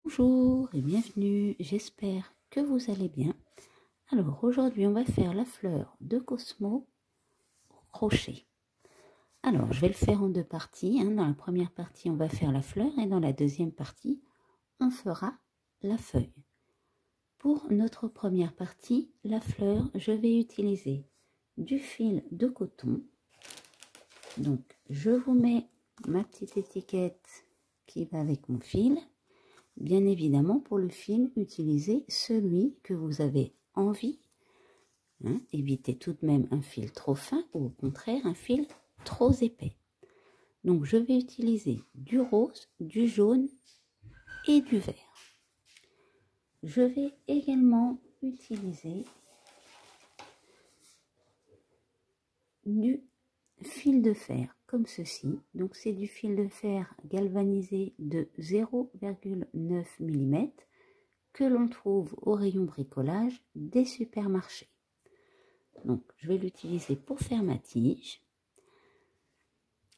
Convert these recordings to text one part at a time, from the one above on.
Bonjour et bienvenue, j'espère que vous allez bien. Alors aujourd'hui on va faire la fleur de Cosmo au crochet. Alors je vais le faire en deux parties, Dans la première partie on va faire la fleur et dans la deuxième partie on fera la feuille. Pour notre première partie, la fleur, je vais utiliser du fil de coton. Donc je vous mets ma petite étiquette qui va avec mon fil. Bien évidemment, pour le fil, utilisez celui que vous avez envie. Évitez tout de même un fil trop fin ou au contraire un fil trop épais. Donc je vais utiliser du rose, du jaune et du vert. Je vais également utiliser du fil de fer comme ceci. Donc c'est du fil de fer galvanisé de 0,9 mm que l'on trouve au rayon bricolage des supermarchés. Donc je vais l'utiliser pour faire ma tige.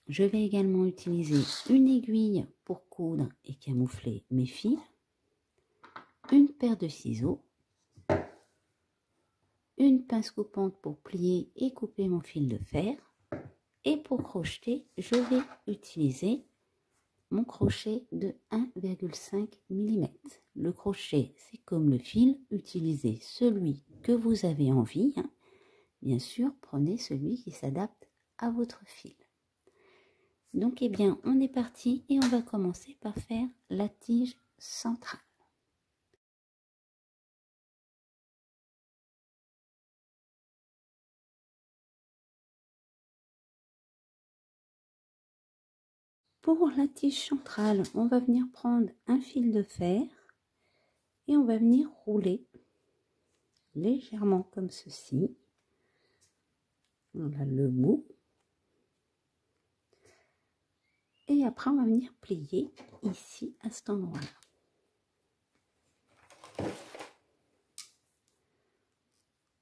Je vais également utiliser une aiguille pour coudre et camoufler mes fils, une paire de ciseaux, une pince coupante pour plier et couper mon fil de fer. Et pour crocheter, je vais utiliser mon crochet de 1,5 mm. Le crochet, c'est comme le fil, utilisez celui que vous avez envie. Bien sûr, prenez celui qui s'adapte à votre fil. Donc, eh bien, on est parti et on va commencer par faire la tige centrale. Pour la tige centrale, on va venir prendre un fil de fer et on va venir rouler légèrement comme ceci. On a le bout. Et après, on va venir plier ici, à cet endroit-là.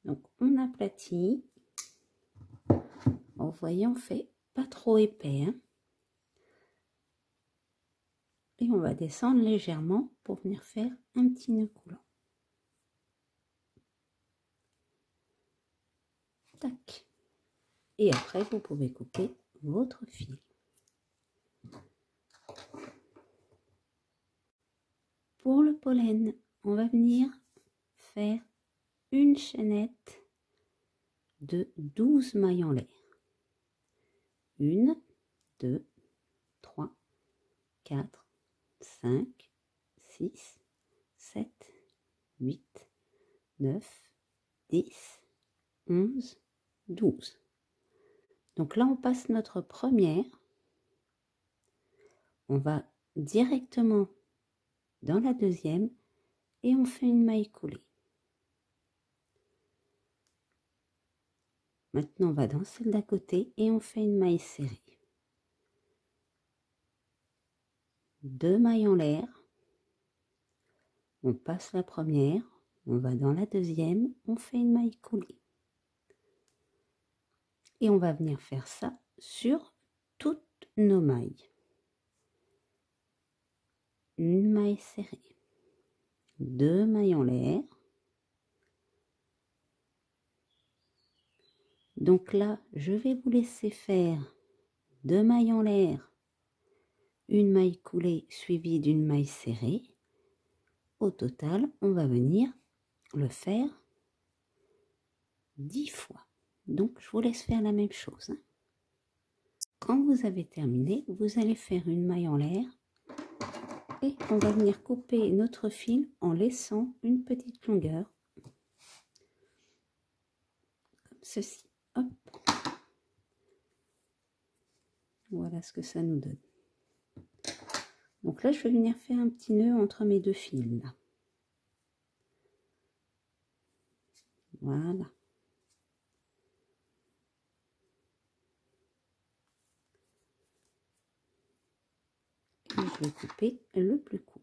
Donc, on aplatit. Vous voyez, on fait pas trop épais. Et on va descendre légèrement pour venir faire un petit nœud coulant. Tac. Et après, vous pouvez couper votre fil. Pour le pollen, on va venir faire une chaînette de 12 mailles en l'air. 1, 2, 3, 4, 5, 6, 7, 8, 9, 10, 11, 12. Donc là, on passe notre première. On va directement dans la deuxième et on fait une maille coulée. Maintenant, on va dans celle d'à côté et on fait une maille serrée. 2 mailles en l'air. On passe la première, on va dans la deuxième, on fait une maille coulée. Et on va venir faire ça sur toutes nos mailles. Une maille serrée. 2 mailles en l'air. Donc là, je vais vous laisser faire 2 mailles en l'air, une maille coulée suivie d'une maille serrée. Au total, on va venir le faire 10 fois. Donc, je vous laisse faire la même chose. Quand vous avez terminé, vous allez faire une maille en l'air et on va venir couper notre fil en laissant une petite longueur. Comme ceci. Hop. Voilà ce que ça nous donne. Donc là, je vais venir faire un petit nœud entre mes deux fils. Là. Voilà. Et je vais couper le plus court.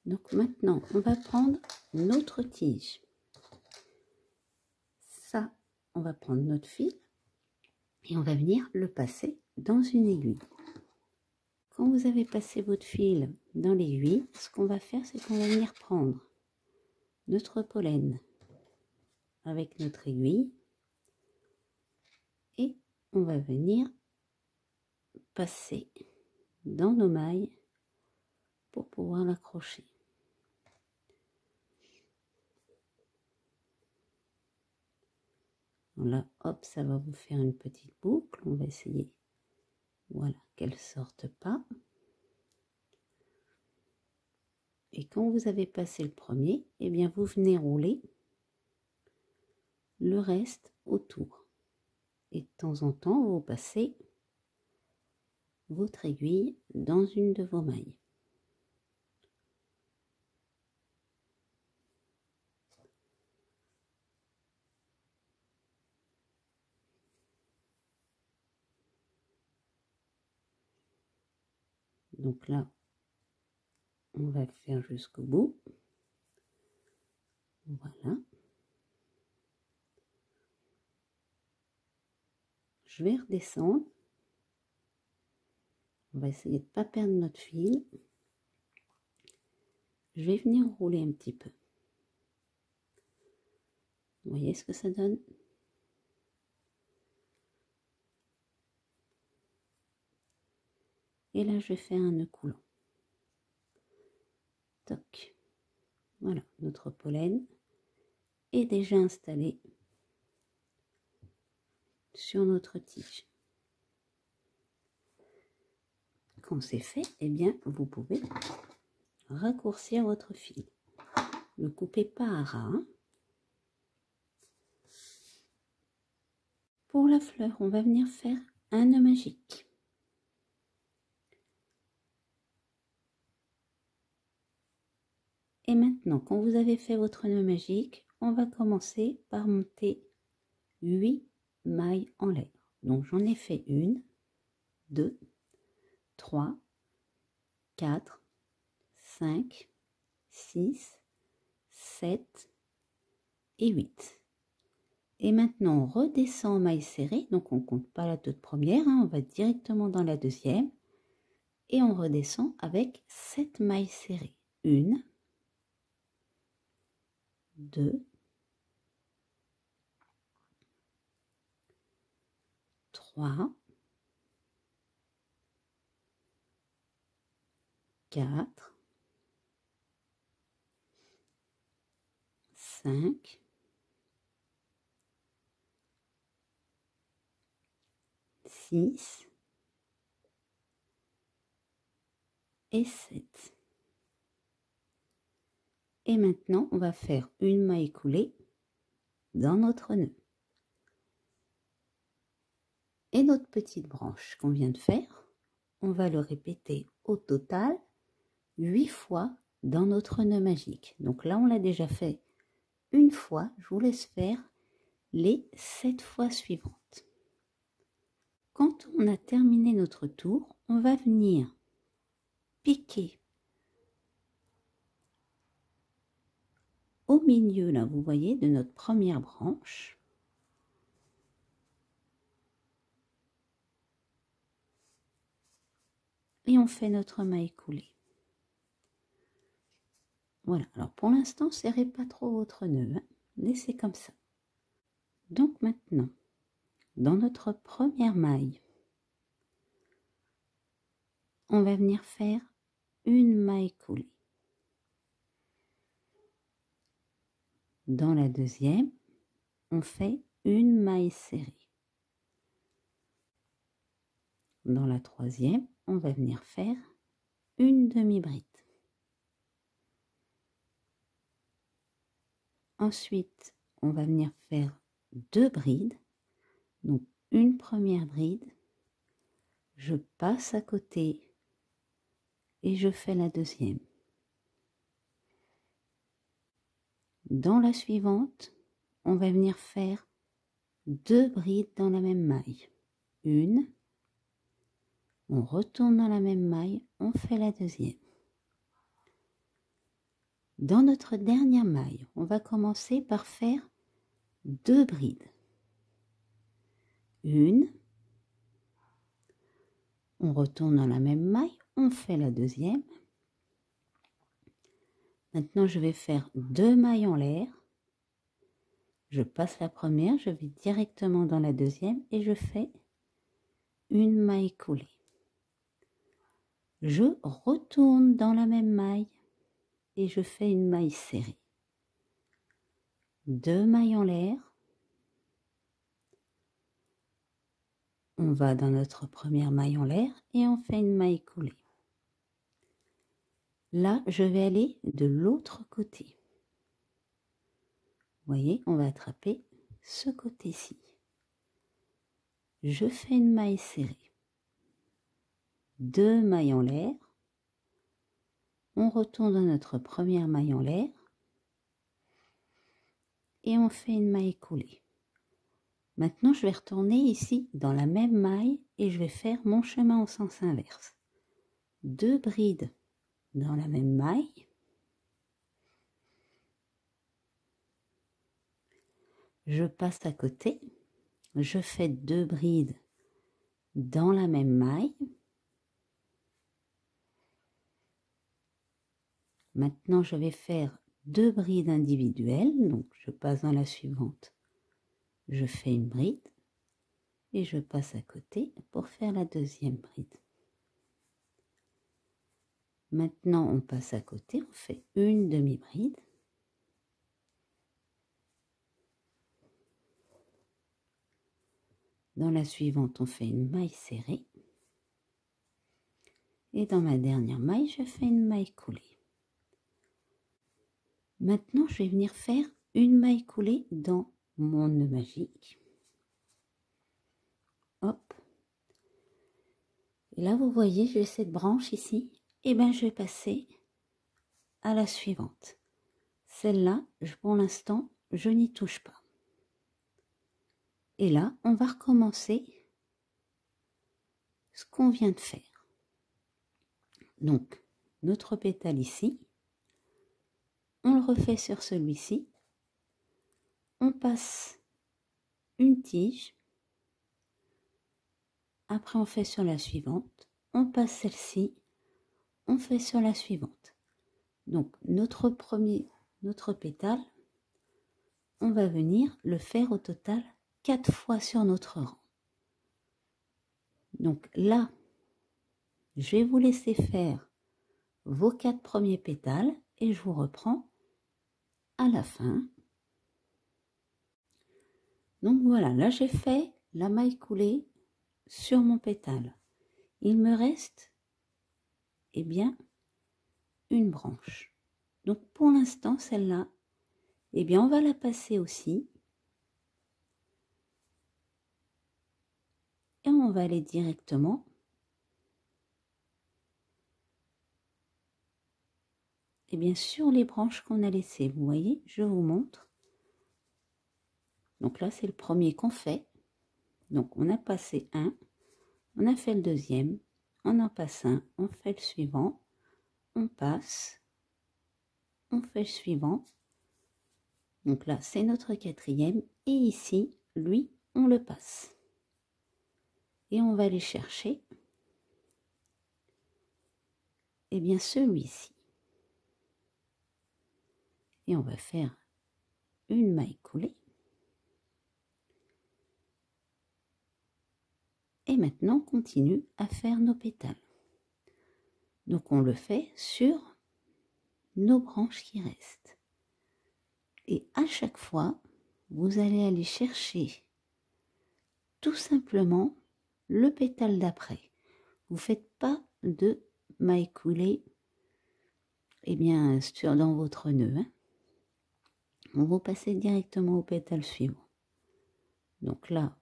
Donc maintenant, on va prendre notre tige. Ça, on va prendre notre fil et on va venir le passer dans une aiguille. Quand vous avez passé votre fil dans l'aiguille, ce qu'on va faire, c'est qu'on va venir prendre notre pollen avec notre aiguille et on va venir passer dans nos mailles pour pouvoir l'accrocher. Là, hop, ça va vous faire une petite boucle. On va essayer, voilà, qu'elle sorte pas. Et quand vous avez passé le premier, eh bien, vous venez rouler le reste autour. Et de temps en temps, vous passez votre aiguille dans une de vos mailles. Donc là, on va le faire jusqu'au bout. Voilà. Je vais redescendre. On va essayer de ne pas perdre notre fil. Je vais venir rouler un petit peu. Vous voyez ce que ça donne? Et là, je vais faire un nœud coulant. Toc. Voilà, notre pollen est déjà installé sur notre tige. Quand c'est fait, eh bien, vous pouvez raccourcir votre fil. Ne coupez pas à ras. Hein. Pour la fleur, on va venir faire un nœud magique. Et maintenant, quand vous avez fait votre nœud magique, on va commencer par monter 8 mailles en l'air. Donc j'en ai fait 1, 2, 3, 4, 5, 6, 7 et 8. Et maintenant, on redescend en maille serrée. Donc on ne compte pas la toute première, hein, on va directement dans la deuxième. Et on redescend avec 7 mailles serrées. 1, 2, 3, 4, 5, 6 et 7. Et maintenant, on va faire une maille coulée dans notre nœud. Et notre petite branche qu'on vient de faire, on va le répéter au total 8 fois dans notre nœud magique. Donc là, on l'a déjà fait une fois. Je vous laisse faire les 7 fois suivantes. Quand on a terminé notre tour, on va venir piquer au milieu, là, vous voyez, de notre première branche. Et on fait notre maille coulée. Voilà, alors pour l'instant, serrez pas trop votre nœud, hein. Laissez comme ça. Donc maintenant, dans notre première maille, on va venir faire une maille coulée. Dans la deuxième, on fait une maille serrée. Dans la troisième, on va venir faire une demi-bride. Ensuite, on va venir faire 2 brides. Donc, une première bride, je passe à côté et je fais la deuxième. Dans la suivante, on va venir faire 2 brides dans la même maille. Une, on retourne dans la même maille, on fait la deuxième. Dans notre dernière maille, on va commencer par faire 2 brides. Une, on retourne dans la même maille, on fait la deuxième. Maintenant, je vais faire 2 mailles en l'air. Je passe la première, je vais directement dans la deuxième et je fais une maille coulée. Je retourne dans la même maille et je fais une maille serrée. 2 mailles en l'air. On va dans notre première maille en l'air et on fait une maille coulée. Là, je vais aller de l'autre côté. Vous voyez, on va attraper ce côté-ci. Je fais une maille serrée. 2 mailles en l'air. On retourne dans notre première maille en l'air. Et on fait une maille coulée. Maintenant, je vais retourner ici dans la même maille et je vais faire mon chemin en sens inverse. 2 brides dans la même maille. Je passe à côté. Je fais 2 brides dans la même maille. Maintenant, je vais faire 2 brides individuelles. Donc, je passe dans la suivante. Je fais une bride et je passe à côté pour faire la deuxième bride. Maintenant, on passe à côté, on fait une demi-bride. Dans la suivante, on fait une maille serrée. Et dans ma dernière maille, je fais une maille coulée. Maintenant, je vais venir faire une maille coulée dans mon nœud magique. Hop. Et là, vous voyez, j'ai cette branche ici. Et bien, je vais passer à la suivante. Celle-là, pour l'instant, je n'y touche pas. Et là, on va recommencer ce qu'on vient de faire. Donc, notre pétale ici, on le refait sur celui-ci. On passe une tige. Après, on fait sur la suivante. On passe celle-ci. On fait sur la suivante. Donc, notre pétale, on va venir le faire au total 4 fois sur notre rang. Donc là, je vais vous laisser faire vos 4 premiers pétales et je vous reprends à la fin. Donc voilà, là j'ai fait la maille coulée sur mon pétale. Il me reste, eh bien, une branche. Donc pour l'instant, celle-là, eh bien, on va la passer aussi. Et on va aller directement et bien sur les branches qu'on a laissées. Vous voyez, je vous montre. Donc là, c'est le premier qu'on fait. Donc on a passé un, on a fait le deuxième, on en passe un, on fait le suivant, on passe, on fait le suivant. Donc là, c'est notre quatrième. Et ici, lui, on le passe. Et on va aller chercher, eh bien, celui-ci. Et on va faire une maille coulée. Et maintenant, on continue à faire nos pétales. Donc, on le fait sur nos branches qui restent. Et à chaque fois, vous allez aller chercher tout simplement le pétale d'après. Vous ne faites pas de maille coulée eh bien, dans votre nœud. Hein. On va passer directement au pétale suivant. Donc là,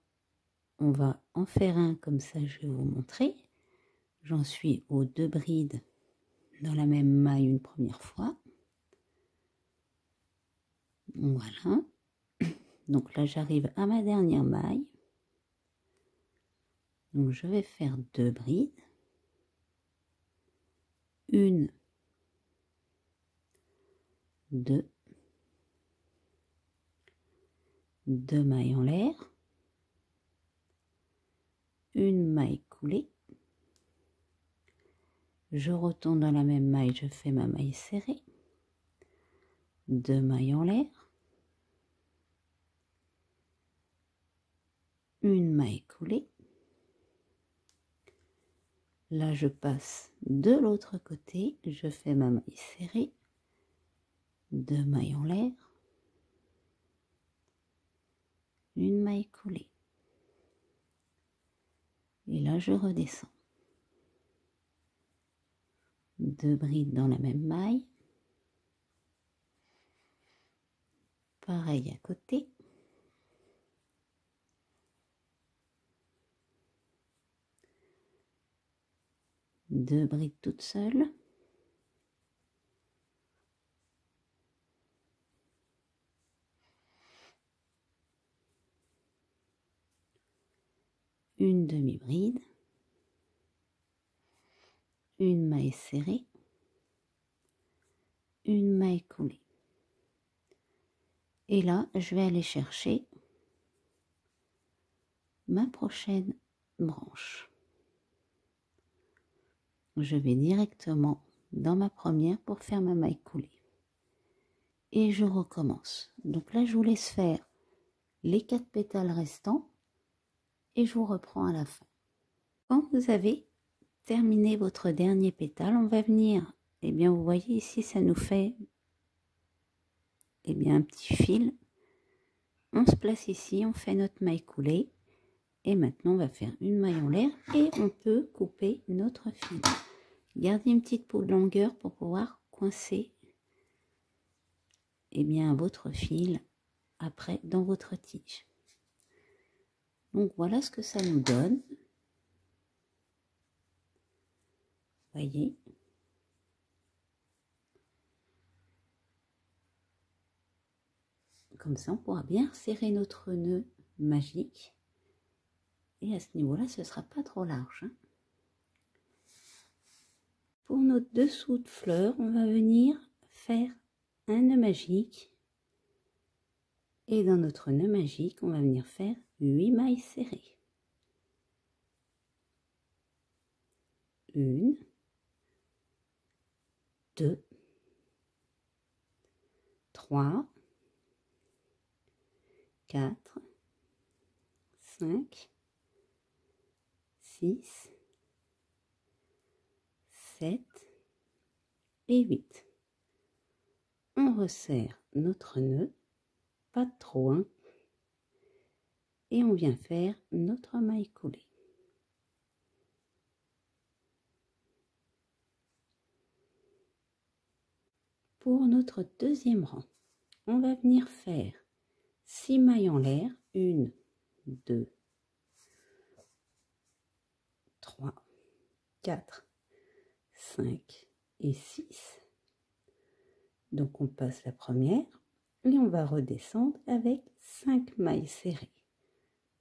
on va en faire un comme ça, je vais vous montrer. J'en suis aux 2 brides dans la même maille une première fois. Voilà. Donc là, j'arrive à ma dernière maille. Donc je vais faire 2 brides. Une, 2, 2 mailles en l'air. Une maille coulée. Je retourne dans la même maille, je fais ma maille serrée, 2 mailles en l'air, une maille coulée. Là, je passe de l'autre côté, je fais ma maille serrée, 2 mailles en l'air, une maille coulée. Et là, je redescends. 2 brides dans la même maille. Pareil à côté. Deux brides toutes seules. Une demi-bride. Une maille serrée. Une maille coulée. Et là, je vais aller chercher ma prochaine branche. Je vais directement dans ma première pour faire ma maille coulée. Et je recommence. Donc là, je vous laisse faire les 4 pétales restants et je vous reprends à la fin. Quand vous avez terminé votre dernier pétale, on va venir, eh bien vous voyez ici, ça nous fait eh bien un petit fil. On se place ici, on fait notre maille coulée et maintenant on va faire une maille en l'air et on peut couper notre fil. Gardez une petite peau de longueur pour pouvoir coincer eh bien votre fil après dans votre tige. Donc voilà ce que ça nous donne. Voyez. Comme ça, on pourra bien serrer notre nœud magique. Et à ce niveau-là, ce ne sera pas trop large. Hein. Pour notre dessous de fleur, on va venir faire un nœud magique. Et dans notre nœud magique, on va venir faire 8 mailles serrées. 1, 2, 3, 4, 5, 6, 7 et 8. On resserre notre nœud, pas trop, hein, et on vient faire notre maille coulée. Pour notre deuxième rang, on va venir faire 6 mailles en l'air, 1, 2, 3, 4, 5 et 6. Donc on passe la première et on va redescendre avec 5 mailles serrées.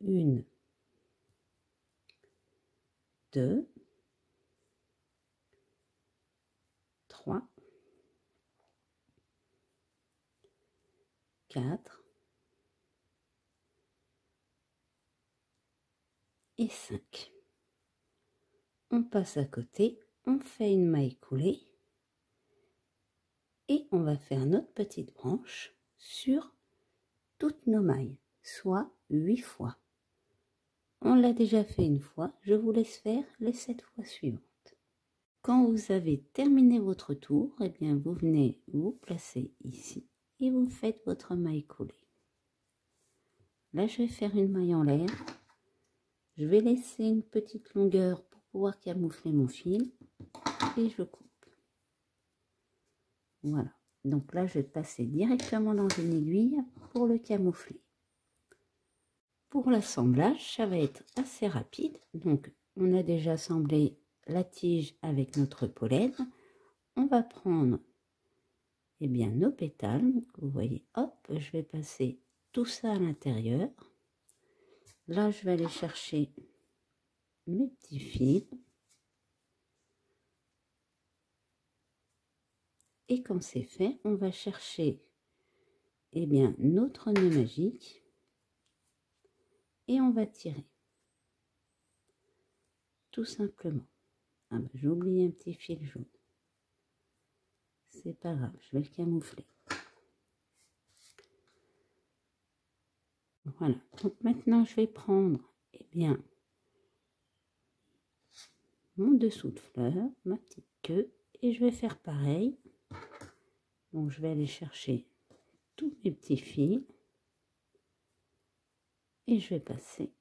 1, 2, 3, 4 et 5. On passe à côté, on fait une maille coulée et on va faire notre petite branche sur toutes nos mailles, soit 8 fois. On l'a déjà fait une fois, je vous laisse faire les 7 fois suivantes. Quand vous avez terminé votre tour, eh bien vous venez vous placer ici et vous faites votre maille coulée. Là, je vais faire une maille en l'air. Je vais laisser une petite longueur pour pouvoir camoufler mon fil et je coupe. Voilà. Donc là, je vais passer directement dans une aiguille pour le camoufler. Pour l'assemblage, ça va être assez rapide. Donc, on a déjà assemblé la tige avec notre pollen. On va prendre eh bien, nos pétales. Vous voyez, hop, je vais passer tout ça à l'intérieur. Là, je vais aller chercher mes petits fils. Et quand c'est fait, on va chercher eh bien, notre nœud magique et on va tirer. Tout simplement. Ah ben, j'ai oublié un petit fil jaune. C'est pas grave, je vais le camoufler. Voilà, donc maintenant je vais prendre, eh bien, mon dessous de fleur, ma petite queue, et je vais faire pareil. Donc je vais aller chercher tous mes petits fils et je vais passer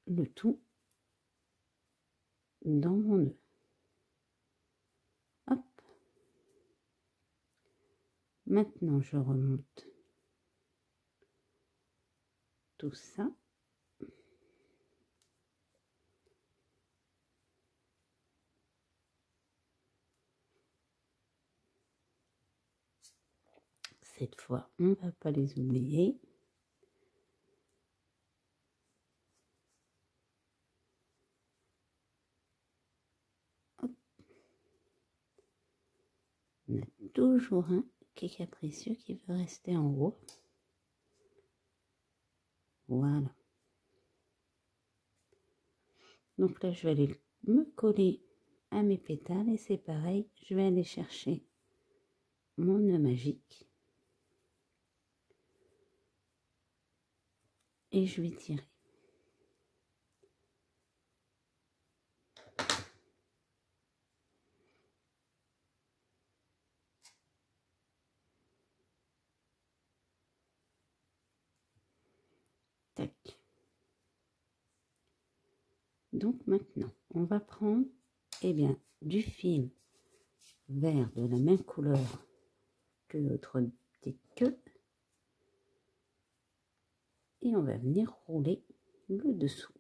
le tout dans mon nœud. Hop. Maintenant je remonte tout ça. Cette fois, on ne va pas les oublier. Hop. On a toujours un qui est capricieux qui veut rester en haut. Voilà. Donc là, je vais aller me coller à mes pétales et c'est pareil, je vais aller chercher mon nœud magique et je vais tirer. Tac. Donc maintenant, on va prendre, eh bien, du fil vert de la même couleur que notre petite queue et on va venir rouler le dessous.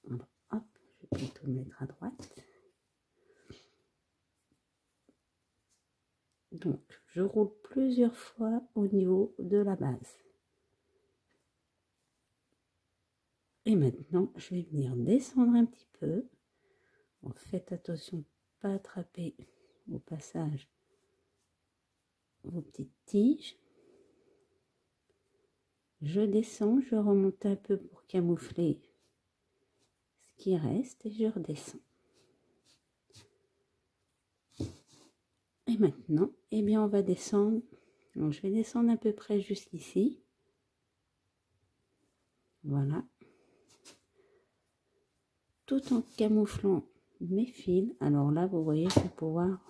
Alors, hop, je vais plutôt le mettre à droite. Donc, je roule plusieurs fois au niveau de la base. Et maintenant, je vais venir descendre un petit peu. Bon, faites attention de ne pas attraper au passage vos petites tiges. Je descends, je remonte un peu pour camoufler ce qui reste et je redescends. Et maintenant, eh bien, on va descendre. Donc, je vais descendre à peu près jusqu'ici. Voilà. Tout en camouflant mes fils. Alors là, vous voyez, je vais pouvoir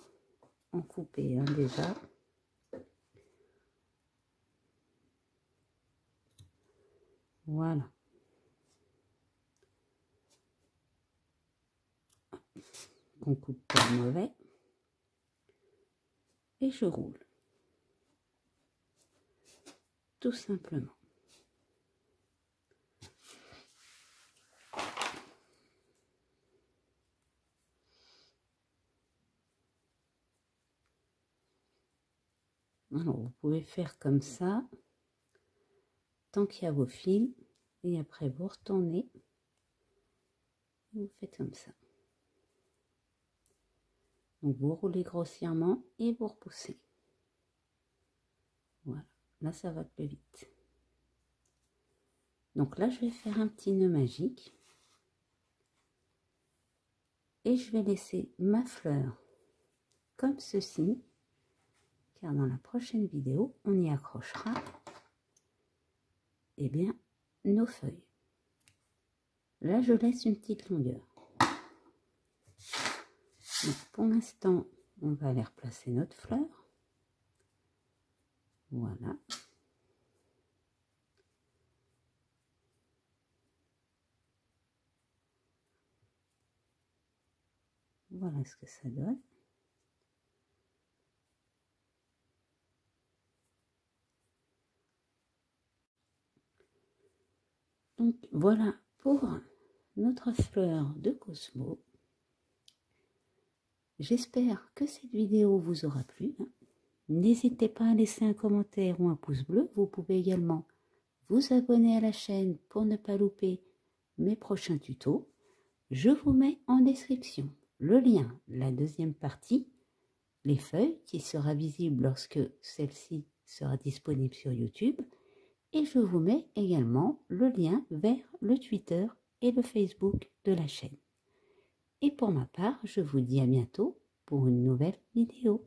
en couper déjà. Voilà. On coupe pas mauvais. Et je roule. Tout simplement. Alors, vous pouvez faire comme ça, tant qu'il y a vos fils, et après vous retournez, vous faites comme ça. Donc vous roulez grossièrement et vous repoussez. Voilà, là ça va plus vite. Donc là je vais faire un petit nœud magique. Et je vais laisser ma fleur comme ceci. Car dans la prochaine vidéo, on y accrochera, eh bien, nos feuilles. Là, je laisse une petite longueur. Donc, pour l'instant, on va aller replacer notre fleur. Voilà. Voilà ce que ça donne. Donc, voilà pour notre fleur de Cosmo. J'espère que cette vidéo vous aura plu. N'hésitez pas à laisser un commentaire ou un pouce bleu. Vous pouvez également vous abonner à la chaîne pour ne pas louper mes prochains tutos. Je vous mets en description le lien, la deuxième partie, les feuilles qui sera visible lorsque celle-ci sera disponible sur YouTube. Et je vous mets également le lien vers le Twitter et le Facebook de la chaîne. Et pour ma part, je vous dis à bientôt pour une nouvelle vidéo.